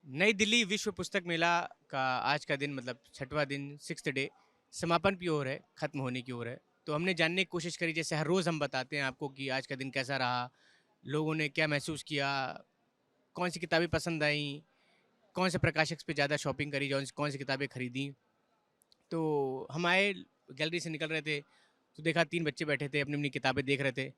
नई दिल्ली विश्व पुस्तक मेला का आज का दिन मतलब छठवां दिन 6th डे समापन की ओर है, ख़त्म होने की ओर है। तो हमने जानने की कोशिश करी जैसे हर रोज़ हम बताते हैं आपको कि आज का दिन कैसा रहा, लोगों ने क्या महसूस किया, कौन सी किताबें पसंद आईं, कौन से प्रकाशक पे ज़्यादा शॉपिंग करी, कौन सी किताबें खरीदी। तो हम आए, गैलरी से निकल रहे थे, तो देखा 3 बच्चे बैठे थे, अपनी-अपनी किताबें देख रहे थे।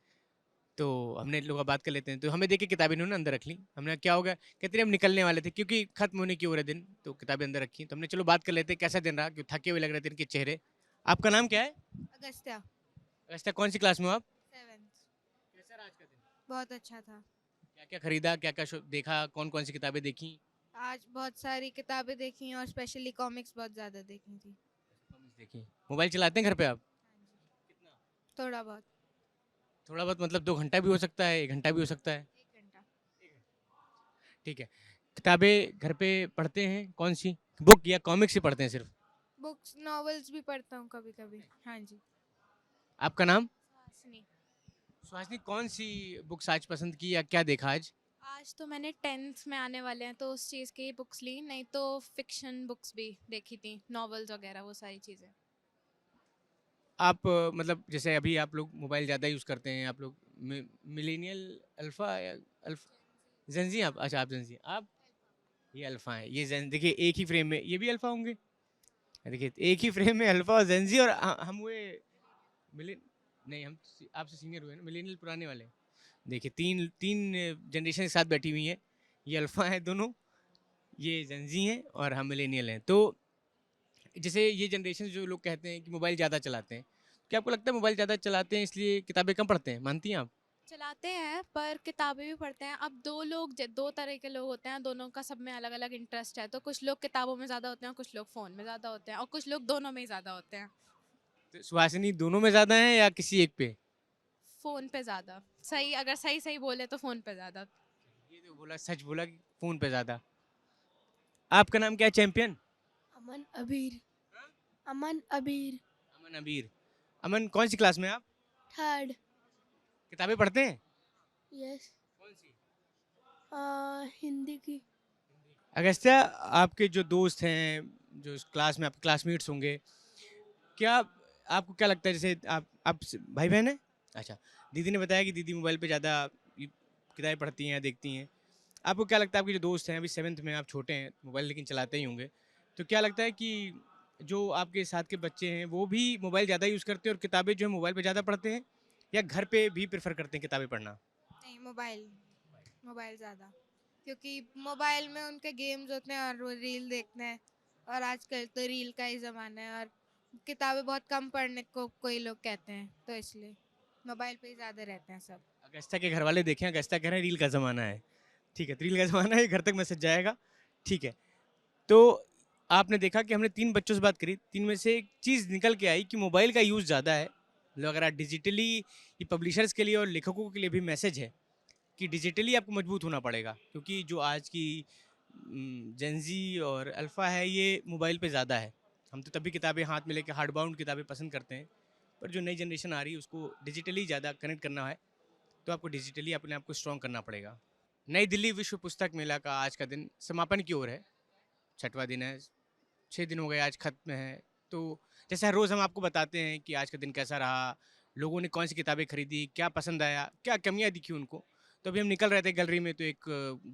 तो हमने लोग बात कर लेते हैं, तो हमें देख के किताबें इन्होंने अंदर रख ली। हमने कहा क्या हो गया? कहते हैं हम निकलने वाले थे क्योंकि खत्म होने की ओर है दिन, तो किताबें अंदर रखी। तो हमने चलो बात कर लेते हैं कैसा दिन रहा? क्यों थके हुए लग रहे थे इनके चेहरे। आपका नाम क्या है? अगस्त्या। अच्छा, कौन सी क्लास में हो आप? 7th। कैसा रहा आज का दिन? बहुत अच्छा था। क्या-क्या खरीदा? क्या-क्या देखा? कौन-कौन सी किताबें देखी? आज बहुत सारी किताबें देखी और स्पेशली कॉमिक्स बहुत ज़्यादा देखी थी। कॉमिक्स देखी। मोबाइल चलाते हैं घर पे आप? हाँ जी। कितना? थोड़ा बहुत। थोड़ा बहुत मतलब 2 घंटा भी हो सकता है, 1 घंटा भी हो सकता है। 1 घंटा। ठीक है। किताबें घर पे पढ़ते हैं कौन सी? बुक या कॉमिक्स ही पढ़ते हैं सिर्फ? बुक्स नॉवेल्स भी पढ़ता हूँ कभी कभी। हाँ जी। आपका नाम? सुहासिनी। सुहासिनी, कौन सी बुक्स आज पसंद की या क्या देखा आज? आज तो मैंने 10th में आने वाले हैं तो उस चीज़ की बुक्स ली, नहीं तो फिक्शन बुक्स भी देखी थी, नॉवेल्स वगैरह वो सारी चीज़ें। आप मतलब जैसे अभी आप लोग मोबाइल ज़्यादा यूज़ करते हैं, आप लोग मिलेनियल अल्फ़ा या अल्फ़ जेनज़ी आप? अच्छा, आप जेनज़ी आप? ये अल्फ़ा हैं, ये जेन देखिए एक ही फ्रेम में ये भी अल्फ़ा होंगे? देखिए एक ही फ्रेम में अल्फ़ा और जेनज़ी और हम हुए मिलेन नहीं हम आपसे सीनियर हुए ना, मिलेनियल पुराने वाले। देखिए 3 3 जनरेशन एक साथ बैठी हुई हैं, ये अल्फ़ा हैं दोनों, ये जेनज़ी हैं और हम मिलेनियल हैं। तो जैसे ये जनरेशन जो लोग कहते हैं कि मोबाइल ज़्यादा चलाते हैं, क्या आपको लगता है मोबाइल ज़्यादा चलाते हैं इसलिए किताबें कम पढ़ते हैं? मानती हैं आप? चलाते हैं पर किताबें भी पढ़ते हैं। अब दो तरह के लोग होते हैं, दोनों का सब में अलग अलग इंटरेस्ट है, तो कुछ लोग किताबों में ज़्यादा होते हैं, कुछ लोग फ़ोन में ज़्यादा होते हैं और कुछ लोग दोनों में ही ज़्यादा होते हैं। तो सुहासिनी दोनों में ज़्यादा हैं या किसी एक पे? फ़ोन पे ज़्यादा। सही, अगर सही सही बोले तो फ़ोन पे ज़्यादा। ये तो बोला सच बोला कि फ़ोन पे ज़्यादा। आपका नाम क्या है चैंपियन? अमन अबीर। अमन अबीर। अमन अबीर। अमन कौन सी क्लास में हैं आप? 3rd। किताबें पढ़ते हैं? यस। कौन सी? हिंदी की। अगस्त्या, आपके जो दोस्त हैं, जो इस क्लास में आपके क्लासमेट्स होंगे, क्या आपको क्या लगता है जैसे आप भाई-बहन हैं? अच्छा, दीदी ने बताया कि दीदी मोबाइल पे ज़्यादा किताबें पढ़ती हैं या देखती हैं। आपको क्या लगता है आपके जो दोस्त हैं अभी 7th में आप छोटे हैं, मोबाइल लेकिन चलाते ही होंगे। तो क्या लगता है कि जो आपके साथ के बच्चे हैं वो भी मोबाइल ज़्यादा यूज़ करते हैं और किताबें जो है मोबाइल पे ज़्यादा पढ़ते हैं या घर पे भी प्रेफ़र करते हैं किताबें पढ़ना? नहीं, मोबाइल। मोबाइल ज़्यादा। क्योंकि मोबाइल में उनके गेम्स होते हैं और वो रील देखते हैं, और आजकल तो रील का ही ज़माना है, और किताबें बहुत कम पढ़ने को कोई लोग कहते हैं, तो इसलिए मोबाइल पे ही ज़्यादा रहते हैं सब। अगस्त्या के घरवाले देखें, अगस्त्या कह रहे हैं रील का ज़माना है। ठीक है, तो रील का ज़माना है, घर तक मैसेज जाएगा। ठीक है, तो आपने देखा कि हमने 3 बच्चों से बात करी, 3 में से एक चीज़ निकल के आई कि मोबाइल का यूज़ ज़्यादा है। मतलब अगर आप डिजिटली ये पब्लिशर्स के लिए और लेखकों के लिए भी मैसेज है कि डिजिटली आपको मजबूत होना पड़ेगा क्योंकि जो आज की जेनज़ी और अल्फ़ा है ये मोबाइल पे ज़्यादा है। हम तो तभी किताबें हाथ में लेके हार्ड बाउंड किताबें पसंद करते हैं, पर जो नई जनरेशन आ रही है उसको डिजिटली ज़्यादा कनेक्ट करना है, तो आपको डिजिटली अपने आप को स्ट्रॉन्ग करना पड़ेगा। नई दिल्ली विश्व पुस्तक मेला का आज का दिन समापन की ओर है, छठवां दिन है, 6 दिन हो गए आज खत्म है। तो जैसे हर रोज़ हम आपको बताते हैं कि आज का दिन कैसा रहा, लोगों ने कौन सी किताबें खरीदी, क्या पसंद आया, क्या कमियाँ दिखी उनको। तो अभी हम निकल रहे थे गैलरी में तो एक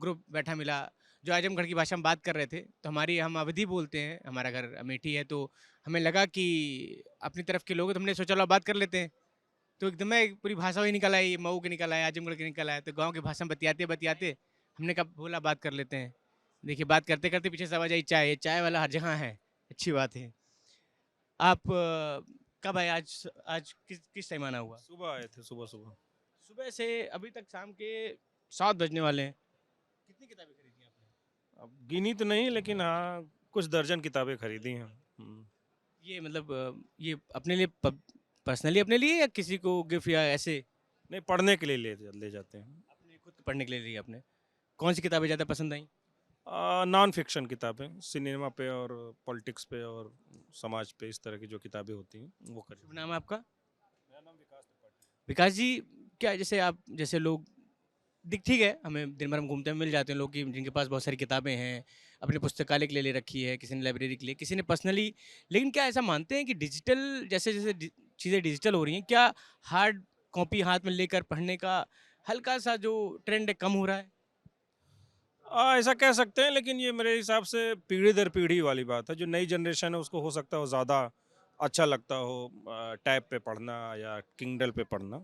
ग्रुप बैठा मिला जो आजमगढ़ की भाषा में बात कर रहे थे। तो हम अवधी बोलते हैं, हमारा घर अमेठी है, तो हमें लगा कि अपनी तरफ के लोग हैं तो हमने सोचा लो बात कर लेते हैं। तो एकदम में पूरी भाषा वही निकल आई, मऊ के निकल आए, आजमगढ़ के निकल आए, तो गाँव की भाषा में बतियाते-बतियाते हमने कहा बोला बात कर लेते हैं। देखिए बात करते-करते पीछे से आवाज़ आई चाय, चाय वाला हर जगह है, अच्छी बात है। आप कब आए आज आज किस टाइम आना हुआ? सुबह आए थे, सुबह-सुबह। सुबह से अभी तक शाम के 7 बजने वाले हैं। कितनी किताबें खरीदी आपने? अब गिनी तो नहीं लेकिन हाँ, कुछ दर्जन किताबें खरीदी हैं। ये मतलब ये अपने लिए पर्सनली अपने लिए या किसी को गिफ्ट या ऐसे? नहीं पढ़ने के लिए ले जाते हैं। अपने खुद पढ़ने के लिए ली आपने। कौन सी किताबें ज़्यादा पसंद आई? नॉन फिक्शन किताबें, सिनेमा पे और पॉलिटिक्स पे और समाज पे इस तरह की जो किताबें होती हैं, वो शुभ खरीदी। नाम है आपका? मेरा नाम विकास त्रिपाठी। विकास जी, क्या जैसे आप जैसे लोग दिख ठीक है, हमें दिन भर हम घूमते हैं, मिल जाते हैं लोग कि जिनके पास बहुत सारी किताबें हैं, अपने पुस्तकालय के लिए ले रखी है, किसी ने लाइब्रेरी के लिए, किसी ने पर्सनली। लेकिन क्या ऐसा मानते हैं कि डिजिटल जैसे जैसे चीज़ें डिजिटल हो रही हैं, क्या हार्ड कॉपी हाथ में लेकर पढ़ने का हल्का सा जो ट्रेंड है कम हो रहा है? ऐसा कह सकते हैं, लेकिन ये मेरे हिसाब से पीढ़ी दर पीढ़ी वाली बात है। जो नई जनरेशन है उसको हो सकता है वो ज़्यादा अच्छा लगता हो टैब पे पढ़ना या किंडल पे पढ़ना।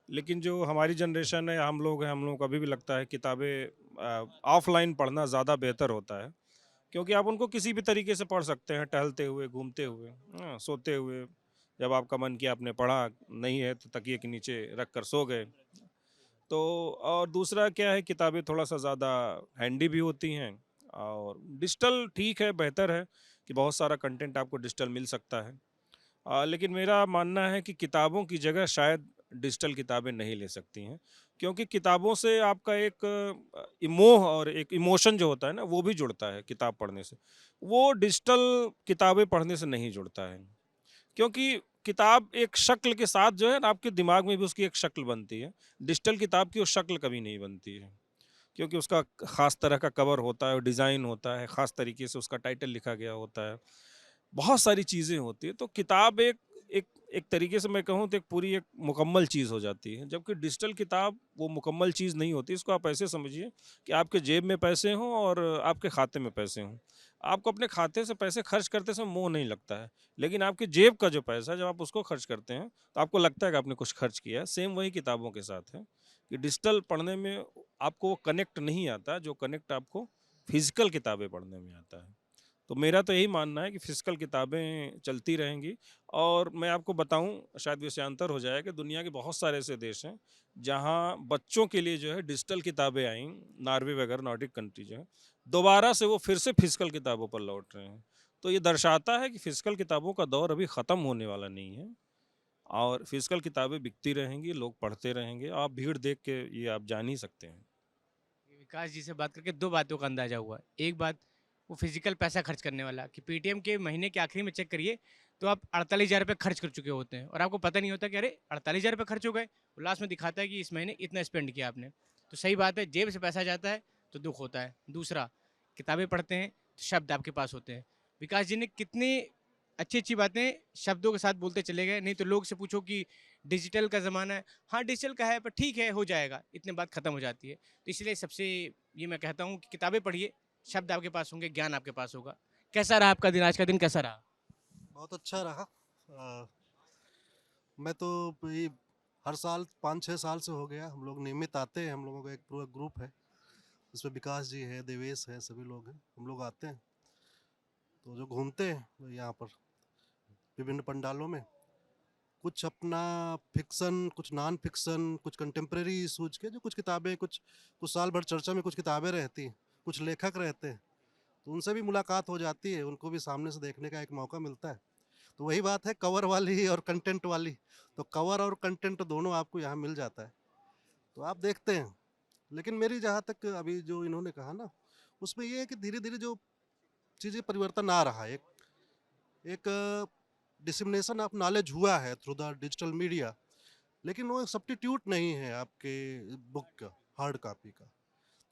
लेकिन जो हमारी जनरेशन है, हम लोग हैं, हम लोगों को अभी भी लगता है किताबें ऑफलाइन पढ़ना ज़्यादा बेहतर होता है। क्योंकि आप उनको किसी भी तरीके से पढ़ सकते हैं, टहलते हुए, घूमते हुए, हाँ, सोते हुए। जब आपका मन किया आपने पढ़ा, नहीं है तो तकिए के नीचे रख कर सो गए। तो और दूसरा क्या है, किताबें थोड़ा-सा ज़्यादा हैंडी भी होती हैं, और डिजिटल ठीक है, बेहतर है कि बहुत सारा कंटेंट आपको डिजिटल मिल सकता है। लेकिन मेरा मानना है कि किताबों की जगह शायद डिजिटल किताबें नहीं ले सकती हैं, क्योंकि किताबों से आपका एक मोह और एक इमोशन जो होता है ना, वो भी जुड़ता है किताब पढ़ने से। वो डिजिटल किताबें पढ़ने से नहीं जुड़ता है। क्योंकि किताब एक शक्ल के साथ जो है ना, आपके दिमाग में भी उसकी एक शक्ल बनती है। डिजिटल किताब की वो शक्ल कभी नहीं बनती है, क्योंकि उसका ख़ास तरह का कवर होता है, डिज़ाइन होता है, ख़ास तरीके से उसका टाइटल लिखा गया होता है। बहुत सारी चीज़ें होती हैं, तो किताब एक एक एक तरीके से मैं कहूँ तो एक पूरी एक मुकम्मल चीज़ हो जाती है। जबकि डिजिटल किताब वो मुकम्मल चीज़ नहीं होती। इसको आप ऐसे समझिए कि आपके जेब में पैसे हों और आपके खाते में पैसे हों। आपको अपने खाते से पैसे खर्च करते समय मोह नहीं लगता है, लेकिन आपकी जेब का जो पैसा है, जब आप उसको खर्च करते हैं, तो आपको लगता है कि आपने कुछ खर्च किया है। सेम वही किताबों के साथ है कि डिजिटल पढ़ने में आपको वो कनेक्ट नहीं आता, जो कनेक्ट आपको फिज़िकल किताबें पढ़ने में आता है। तो मेरा तो यही मानना है कि फिजिकल किताबें चलती रहेंगी। और मैं आपको बताऊं, शायद विषयांतर हो जाए, कि दुनिया के बहुत सारे ऐसे देश हैं जहां बच्चों के लिए जो है डिजिटल किताबें आई, नॉर्वे वगैरह नॉर्डिक कंट्री जो है, दोबारा से वो फिर से फिजिकल किताबों पर लौट रहे हैं। तो ये दर्शाता है कि फिजिकल किताबों का दौर अभी ख़त्म होने वाला नहीं है, और फिजिकल किताबें बिकती रहेंगी, लोग पढ़ते रहेंगे। आप भीड़ देख के ये आप जान ही सकते हैं। विकास जी से बात करके दो बातों का अंदाजा हुआ। एक बात, वो फिजिकल पैसा खर्च करने वाला, कि पेटीएम के महीने के आखिरी में चेक करिए तो आप 48,000 रुपये खर्च कर चुके होते हैं और आपको पता नहीं होता कि अरे 48,000 रुपये खर्च हो गए। वो लास्ट में दिखाता है कि इस महीने इतना स्पेंड किया आपने। तो सही बात है, जेब से पैसा जाता है तो दुख होता है। दूसरा, किताबें पढ़ते हैं तो शब्द आपके पास होते हैं। विकास जी ने कितनी अच्छी अच्छी बातें शब्दों के साथ बोलते चले गए। नहीं तो लोग से पूछो कि डिजिटल का ज़माना है, हाँ डिजिटल का है पर ठीक है हो जाएगा, इतने बात खत्म हो जाती है। तो इसलिए सबसे ये मैं कहता हूँ कि किताबें पढ़िए, शब्द आपके पास होंगे, ज्ञान आपके पास होगा। कैसा रहा आपका दिन, आज का दिन कैसा रहा? बहुत अच्छा रहा। अ, मैं तो ये हर साल 5-6 साल से हो गया, हम लोग नियमित आते हैं। हम लोगों का एक पूरा ग्रुप है, उसमें विकास जी है, देवेश है, सभी लोग हैं। हम लोग आते हैं तो जो घूमते हैं यहाँ पर विभिन्न पंडालों में, कुछ अपना फिक्शन, कुछ नॉन फिक्शन, कुछ कंटेम्प्रेरी इशूज के जो कुछ किताबें, कुछ कुछ साल भर चर्चा में कुछ किताबें रहती हैं, कुछ लेखक रहते हैं, तो उनसे भी मुलाकात हो जाती है, उनको भी सामने से देखने का एक मौका मिलता है। तो वही बात है, कवर वाली और कंटेंट वाली। तो कवर और कंटेंट दोनों आपको यहाँ मिल जाता है, तो आप देखते हैं। लेकिन मेरी जहाँ तक अभी जो इन्होंने कहा ना, उसमें ये है कि धीरे धीरे जो चीज़ें परिवर्तन आ रहा है, एक डिसमिनेशन ऑफ नॉलेज हुआ है थ्रू द डिजिटल मीडिया, लेकिन वो सब्स्टिट्यूट नहीं है आपके बुक का, हार्ड कॉपी का।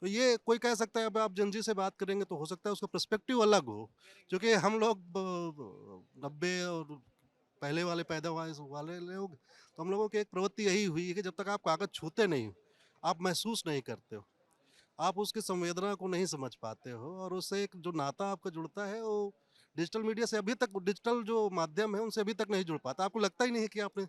तो ये कोई कह सकता है, अब आप जनजी से बात करेंगे तो हो सकता है उसका पर्सपेक्टिव अलग हो, क्योंकि हम लोग 90 और पहले वाले पैदा वाले लोग, तो हम लोगों की एक प्रवृत्ति यही हुई है कि जब तक आप कागज छूते नहीं, आप महसूस नहीं करते हो, आप उसकी संवेदना को नहीं समझ पाते हो, और उससे एक जो नाता आपका जुड़ता है वो डिजिटल मीडिया से अभी तक, डिजिटल जो माध्यम है उनसे अभी तक नहीं जुड़ पाता। आपको लगता ही नहीं है कि आपने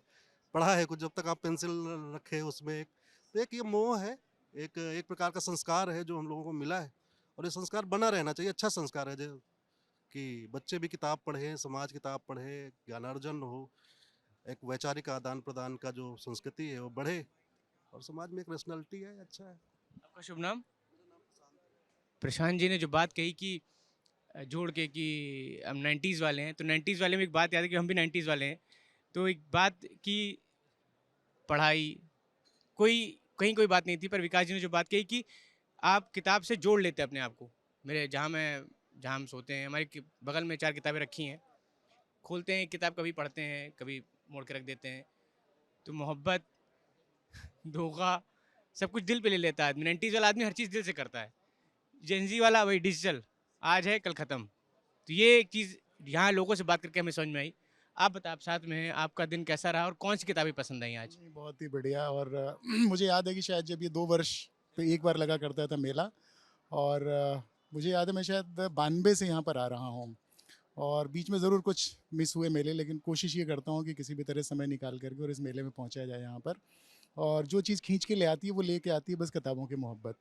पढ़ा है कुछ, जब तक आप पेंसिल रखे उसमें एक, तो एक ये मोह है, एक एक प्रकार का संस्कार है जो हम लोगों को मिला है, और ये संस्कार बना रहना चाहिए। अच्छा संस्कार है जो कि बच्चे भी किताब पढ़ें, समाज किताब पढ़े, ज्ञानार्जन हो, एक वैचारिक आदान प्रदान का जो संस्कृति है वो बढ़े, और समाज में एक रैशनैलिटी है, अच्छा है। आपका शुभ नाम? प्रशांत जी ने जो बात कही कि जोड़ के कि हम 90s वाले हैं, तो 90s वाले में एक बात याद है कि हम भी 90s वाले हैं। तो एक बात कि पढ़ाई कोई कहीं कोई बात नहीं थी, पर विकास जी ने जो बात कही कि आप किताब से जोड़ लेते हैं अपने आप को। मेरे जहाँ हम सोते हैं, हमारे बगल में 4 किताबें रखी हैं, खोलते हैं किताब, कभी पढ़ते हैं, कभी मोड़ के रख देते हैं। तो मोहब्बत, धोखा, सब कुछ दिल पे ले लेता है आदमी। 90s वाला आदमी हर चीज़ दिल से करता है। जेनजी वाला वही डिजिटल, आज है कल ख़त्म। तो ये एक चीज़ यहाँ लोगों से बात करके हमें समझ में आई। आप बताएं, आप साथ में हैं, आपका दिन कैसा रहा और कौन सी किताबें पसंद आई आज? नहीं, बहुत ही बढ़िया। और मुझे याद है कि शायद जब ये 2 वर्ष पे एक बार लगा करता था मेला। और मुझे याद है मैं शायद 92 से यहाँ पर आ रहा हूँ। और बीच में ज़रूर कुछ मिस हुए मेले, लेकिन कोशिश ये करता हूँ कि किसी भी तरह समय निकाल करके और इस मेले में पहुँचा जाए यहाँ पर। और जो चीज़ खींच के ले आती है वो लेके आती है बस किताबों की मोहब्बत।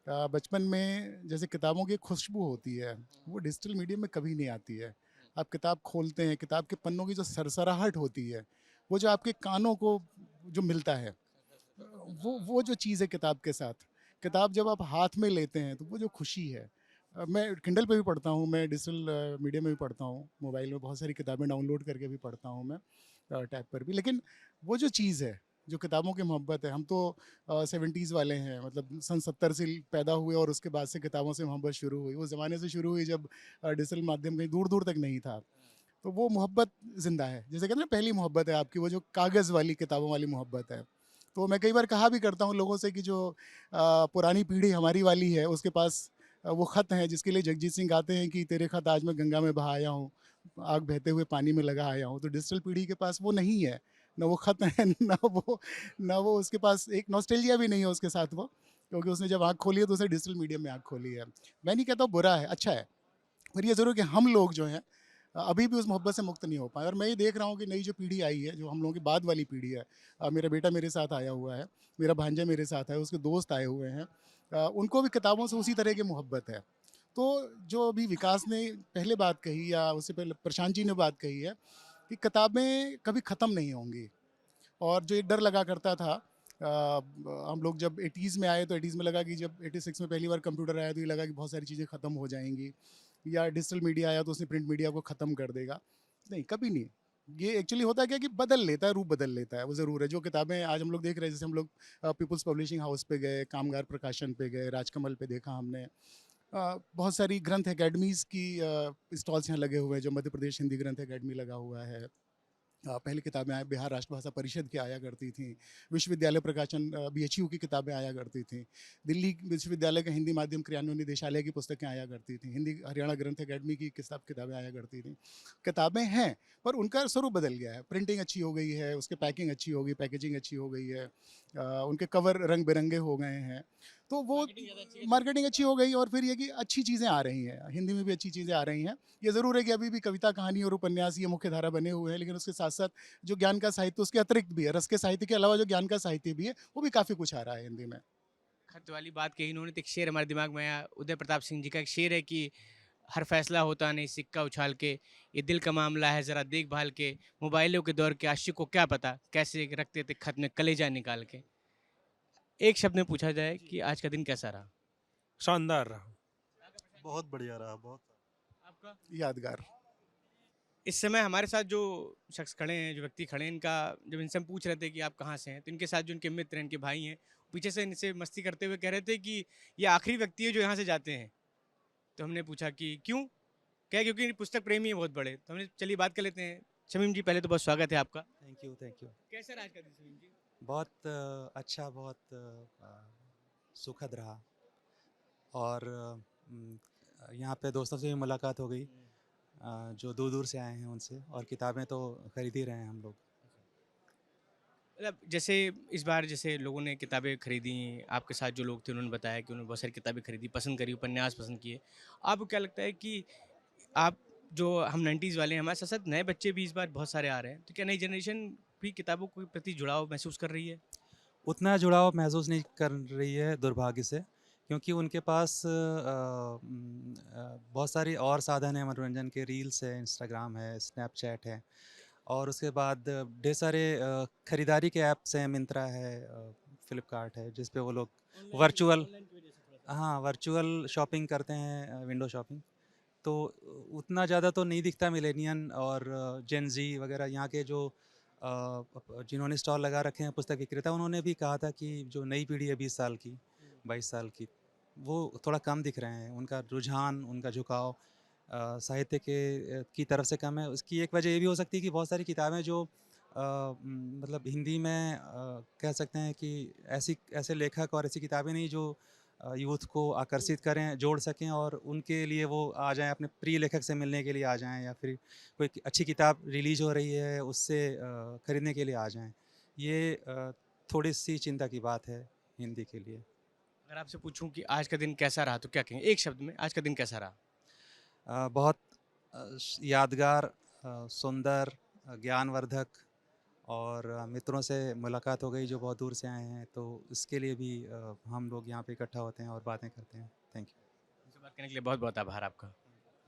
बचपन में जैसे किताबों की एक खुशबू होती है, वो डिजिटल मीडिया में कभी नहीं आती है। आप किताब खोलते हैं, किताब के पन्नों की जो सरसराहट होती है, वो जो आपके कानों को जो मिलता है, वो जो चीज़ है किताब के साथ। किताब जब आप हाथ में लेते हैं तो वो जो खुशी है। मैं किंडल पे भी पढ़ता हूँ, मैं डिजिटल मीडिया में भी पढ़ता हूँ, मोबाइल में बहुत सारी किताबें डाउनलोड करके भी पढ़ता हूँ मैं, टैब पर भी। लेकिन वो जो चीज़ है, जो किताबों की मोहब्बत है, हम तो 70s वाले हैं, मतलब सन 70 से पैदा हुए और उसके बाद से किताबों से मोहब्बत शुरू हुई। उस ज़माने से शुरू हुई जब डिजिटल माध्यम कहीं दूर दूर तक नहीं था। तो वो मोहब्बत ज़िंदा है। जैसे कहते हैं ना, पहली मोहब्बत है आपकी, वो जो कागज़ वाली किताबों वाली मोहब्बत है। तो मैं कई बार कहा भी करता हूँ लोगों से कि जो पुरानी पीढ़ी हमारी वाली है, उसके पास वो ख़त हैं जिसके लिए जगजीत सिंह गाते हैं कि तेरे ख़त आज मैं गंगा में बहा आया हूँ, आग बहते हुए पानी में लगा आया हूँ। तो डिजिटल पीढ़ी के पास वो नहीं है, ना वो ख़त है, ना वो उसके पास एक नॉस्टैल्जिया भी नहीं है उसके साथ वो, क्योंकि उसने जब आँख खोली है तो उसने डिजिटल मीडियम में आँख खोली है। मैं नहीं कहता बुरा है, अच्छा है। पर ये ज़रूर कि हम लोग जो हैं अभी भी उस मोहब्बत से मुक्त नहीं हो पाए। और मैं ये देख रहा हूँ कि नई जो पीढ़ी आई है, जो हम लोगों की बाद वाली पीढ़ी है, मेरा बेटा मेरे साथ आया हुआ है, मेरा भांजा मेरे साथ है, उसके दोस्त आए हुए हैं, उनको भी किताबों से उसी तरह की मोहब्बत है। तो जो अभी विकास ने पहले बात कही, या उससे पहले प्रशांत जी ने बात कही है कि किताबें कभी ख़त्म नहीं होंगी। और जो एक डर लगा करता था, हम लोग जब 80s में आए तो 80s में लगा कि जब 86 में पहली बार कंप्यूटर आया तो ये लगा कि बहुत सारी चीज़ें ख़त्म हो जाएंगी, या डिजिटल मीडिया आया तो उसने प्रिंट मीडिया को ख़त्म कर देगा। नहीं, कभी नहीं। ये एक्चुअली होता क्या कि बदल लेता है, रूप बदल लेता है, वो ज़रूर है। जो किताबें आज हम लोग देख रहे हैं, जैसे हम लोग पीपल्स पब्लिशिंग हाउस पे गए, कामगार प्रकाशन पे गए, राजकमल पे देखा हमने, बहुत सारी ग्रंथ अकेडमीज़ की स्टॉल्स यहाँ लगे हुए हैं, जो मध्य प्रदेश हिंदी ग्रंथ अकेडमी लगा हुआ है। पहले किताबें आया बिहार राष्ट्रभाषा परिषद की आया करती थी, विश्वविद्यालय प्रकाशन BHU की किताबें आया करती थी, दिल्ली विश्वविद्यालय का हिंदी माध्यम क्रियान्वयन निदेशालय की पुस्तकें आया करती थी, हिंदी हरियाणा ग्रंथ अकेडमी की किताबें आया करती थी। किताबें हैं, पर उनका स्वरूप बदल गया है। प्रिंटिंग अच्छी हो गई है, उसके पैकिंग अच्छी हो गई, पैकेजिंग अच्छी हो गई है, उनके कवर रंग बिरंगे हो गए हैं। तो वो मार्केटिंग अच्छी हो गई, और फिर ये कि अच्छी चीज़ें आ रही हैं, हिंदी में भी अच्छी चीज़ें आ रही हैं। ये ज़रूर है कि अभी भी कविता, कहानी और उपन्यास ये मुख्य धारा बने हुए हैं, लेकिन उसके साथ साथ जो ज्ञान का साहित्य उसके अतिरिक्त भी है, रस के साहित्य के अलावा जो ज्ञान का साहित्य भी है, वो भी काफ़ी कुछ आ रहा है हिंदी में। खत वाली बात कही इन्होंने, तो एक शेर हमारे दिमाग में आया। उदय प्रताप सिंह जी का एक शेर है कि हर फैसला होता नहीं सिक्का उछाल के, ये दिल का मामला है ज़रा देखभाल के, मोबाइलों के दौर के आशिक को क्या पता कैसे रखते थे खत में कलेजा निकाल के। एक शब्द में पूछा जाए कि आज का दिन कैसा रहा? शानदार रहा। बहुत बढ़िया रहा, बहुत। आपका? यादगार। इस समय हमारे साथ जो शख्स खड़े हैं, जो व्यक्ति खड़े हैं, इनका जब इनसे हम पूछ रहे थे कि आप कहाँ से हैं, तो इनके साथ जो इनके मित्र हैं, इनके भाई हैं, पीछे से इनसे मस्ती करते हुए कह रहे थे कि ये आखिरी व्यक्ति है जो यहाँ से जाते हैं। तो हमने पूछा कि क्यों? क्या, क्योंकि पुस्तक प्रेमी है बहुत बड़े। तो हमने चलिए बात कर लेते हैं। शमीम जी, पहले तो बहुत स्वागत है आपका। Thank you, thank you. कैसा रहा आज का दिन शमीम जी? बहुत अच्छा, बहुत सुखद रहा। और यहाँ पे दोस्तों से भी मुलाकात हो गई, जो दूर दूर से आए हैं उनसे, और किताबें तो खरीद ही रहे हैं हम लोग। मतलब जैसे इस बार जैसे लोगों ने किताबें खरीदी, आपके साथ जो लोग थे उन्होंने बताया कि उन्होंने बहुत सारी किताबें खरीदी, पसंद करी, उपन्यास पसंद किए। आपको क्या लगता है कि आप जो हम 90s वाले हैं, हमारे साथ साथ नए बच्चे भी इस बार बहुत सारे आ रहे हैं, तो क्या नई जनरेशन भी किताबों के प्रति जुड़ाव महसूस कर रही है? उतना जुड़ाव महसूस नहीं कर रही है, दुर्भाग्य से, क्योंकि उनके पास बहुत सारी और साधन हैं मनोरंजन के। रील्स है, इंस्टाग्राम है, स्नैपचैट है, और उसके बाद ढेर सारे ख़रीदारी के ऐप्स हैं, मिंत्रा है, फ्लिपकार्ट है, जिस पे वो लोग वर्चुअल, हाँ, वर्चुअल शॉपिंग करते हैं, विंडो शॉपिंग। तो उतना ज़्यादा तो नहीं दिखता मिलेनियन और जेन ज़ी वगैरह। यहाँ के जो जिन्होंने स्टॉल लगा रखे हैं पुस्तक विक्रेता, उन्होंने भी कहा था कि जो नई पीढ़ी है 20 साल की, 22 साल की, वो थोड़ा कम दिख रहे हैं। उनका रुझान, उनका झुकाव साहित्य की तरफ से कम है। उसकी एक वजह ये भी हो सकती है कि बहुत सारी किताबें जो मतलब हिंदी में कह सकते हैं कि ऐसे लेखक और ऐसी किताबें नहीं जो यूथ को आकर्षित करें, जोड़ सकें और उनके लिए वो आ जाएँ, अपने प्रिय लेखक से मिलने के लिए आ जाएँ, या फिर कोई अच्छी किताब रिलीज़ हो रही है उससे खरीदने के लिए आ जाएँ। ये थोड़ी-सी चिंता की बात है हिंदी के लिए। अगर आपसे पूछूं कि आज का दिन कैसा रहा तो क्या कहेंगे एक शब्द में, आज का दिन कैसा रहा? बहुत यादगार, सुंदर, ज्ञानवर्धक, और मित्रों से मुलाकात हो गई जो बहुत दूर से आए हैं, तो इसके लिए भी हम लोग यहाँ पे इकट्ठा होते हैं और बातें करते हैं। Thank you. मुझसे बात करने के लिए बहुत बहुत आभार आपका।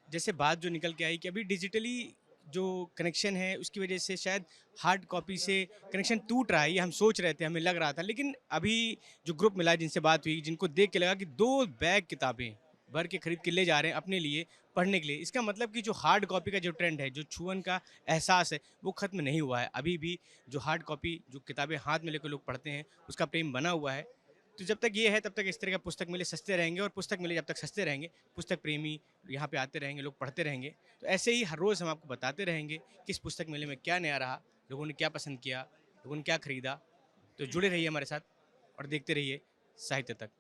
जैसे बात जो निकल के आई कि अभी डिजिटली जो कनेक्शन है उसकी वजह से शायद हार्ड कॉपी से कनेक्शन टूट रहा है, ये हम सोच रहे थे, हमें लग रहा था, लेकिन अभी जो ग्रुप मिला है जिनसे बात हुई, जिनको देख के लगा कि 2 बैग किताबें भर के खरीद के ले जा रहे हैं अपने लिए पढ़ने के लिए, इसका मतलब कि जो हार्ड कॉपी का जो ट्रेंड है, जो छुअन का एहसास है, वो खत्म नहीं हुआ है। अभी भी जो हार्ड कॉपी जो किताबें हाथ में लेकर लोग पढ़ते हैं उसका प्रेम बना हुआ है। तो जब तक ये है तब तक इस तरह का पुस्तक मेले सस्ते रहेंगे, और पुस्तक मेले जब तक सस्ते रहेंगे, पुस्तक प्रेमी यहाँ पे आते रहेंगे, लोग पढ़ते रहेंगे। तो ऐसे ही हर रोज़ हम आपको बताते रहेंगे कि इस पुस्तक मेले में क्या नया रहा, लोगों ने क्या पसंद किया, लोगों ने क्या खरीदा। तो जुड़े रहिए हमारे साथ और देखते रहिए साहित्य तक।